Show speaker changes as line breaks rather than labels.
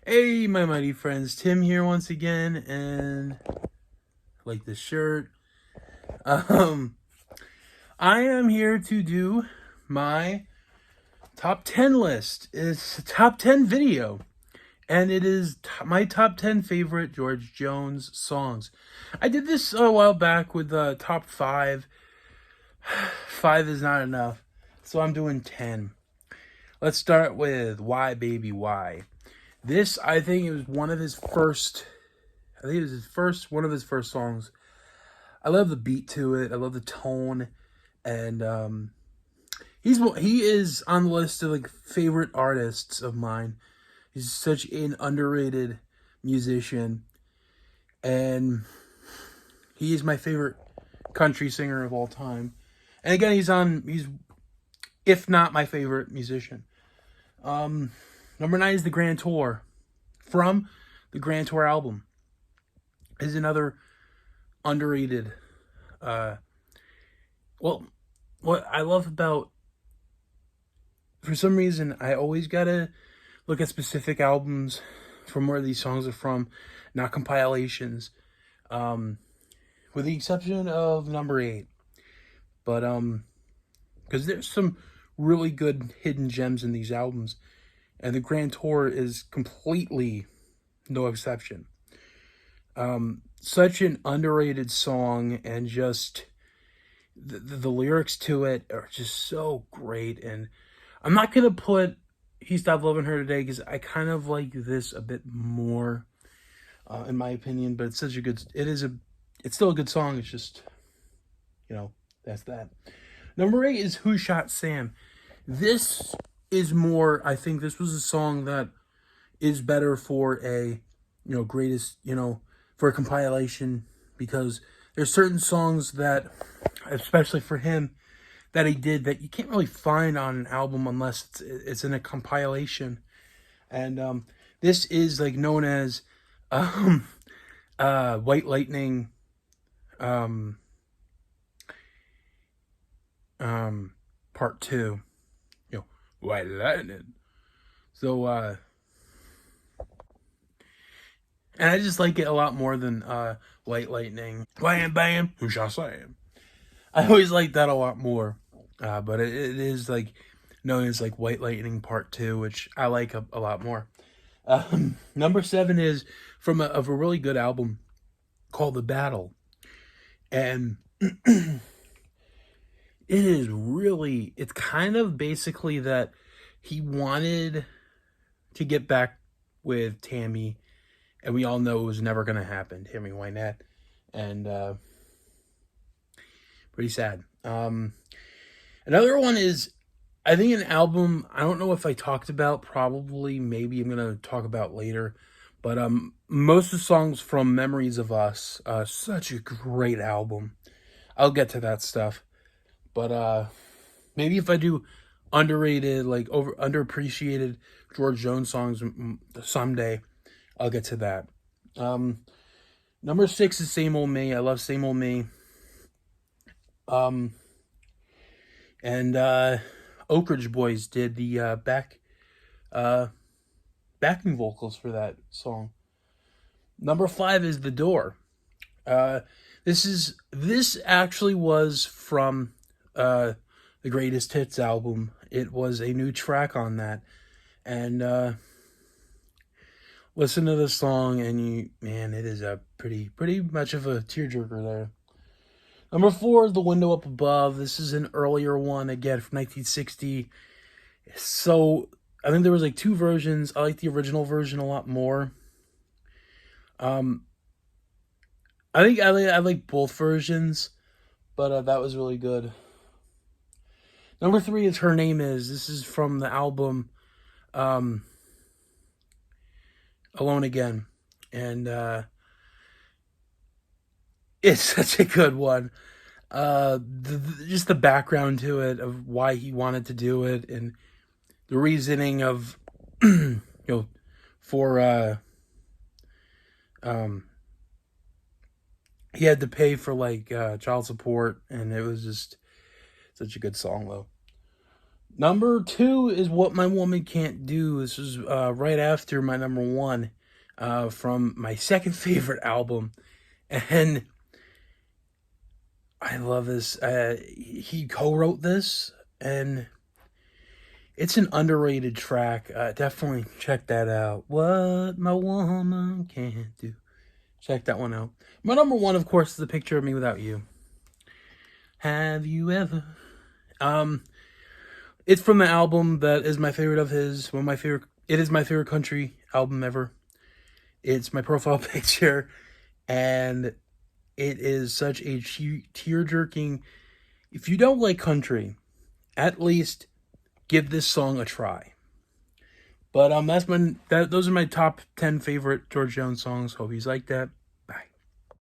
Hey, my mighty friends, Tim here once again, and I like this shirt. Um, I am here to do my top 10 list. It's a top 10 video, and it is my top 10 favorite George Jones songs. I did this a while back with top 5. 5 is not enough, so I'm doing 10. Let's start with Why Baby Why. This, I think, it was one of his first. I think it was one of his first songs. I love the beat to it. I love the tone, and he is on the list of like favorite artists of mine. He's such an underrated musician, and he is my favorite country singer of all time. And again, he's if not my favorite musician. Number 9 is the Grand Tour, from the Grand Tour album. Is another underrated. Uh, well, what I love about, for some reason, I always gotta look at specific albums from where these songs are from, not compilations. Um, with the exception of number 8, but because there's some really good hidden gems in these albums, and the Grand Tour is completely no exception. Such an underrated song, and just the lyrics to it are just so great. And I'm not gonna put He Stopped Loving Her Today because I kind of like this a bit more, in my opinion. But it's such a good. It's still a good song. It's just, that's that. Number 8 is Who Shot Sam. This is more. I think this was a song that is better for a, greatest, for a compilation, because there's certain songs that, especially for him, that he did that you can't really find on an album unless it's in a compilation. And this is like known as um, White Lightning, um, Part 2. White Lightning. So, and I just like it a lot more than White Lightning. Bam, bam, who shall say? I always like that a lot more. But it is like known as like White Lightning Part 2, which I like a lot more. Number 7 is from a really good album called The Battle. And it's kind of basically that he wanted to get back with Tammy, and we all know it was never going to happen, Tammy Wynette. And pretty sad. Another one is, I think, an album I don't know if I talked about, probably, maybe I'm going to talk about later. But most of the songs from Memories of Us, such a great album. I'll get to that stuff. But maybe if I do underrated, like underappreciated George Jones songs someday, I'll get to that. Number 6 is Same Old Me. I love Same Old Me. Um, and Oak Ridge Boys did the uh, backing vocals for that song. Number 5 is The Door. Uh, this actually was from the Greatest Hits album. It was a new track on that, and listen to the song, and it is a pretty much of a tearjerker there. Number 4 is The Window Up Above. This is an earlier one, again, from 1960. So I think there was like 2 versions. I like the original version a lot more. Um, I like both versions, but that was really good. Number 3 is Her Name Is. This is from the album um, Alone Again, and it's such a good one. Just the background to it, of why he wanted to do it, and the reasoning of for um he had to pay for like child support, and it was just such a good song though. Number 2 is What My Woman Can't Do. This is right after my number 1 from my second favorite album. And I love this. He co-wrote this, and it's an underrated track. Definitely check that out. What My Woman Can't Do. Check that one out. My number 1, of course, is A Picture of Me Without You. Have you ever? It's from the album that is my favorite of his. It is my favorite country album ever. It's my profile picture, and it is such a tear-jerking. If you don't like country, at least give this song a try. But those are my top 10 favorite George Jones songs. Hope you like that.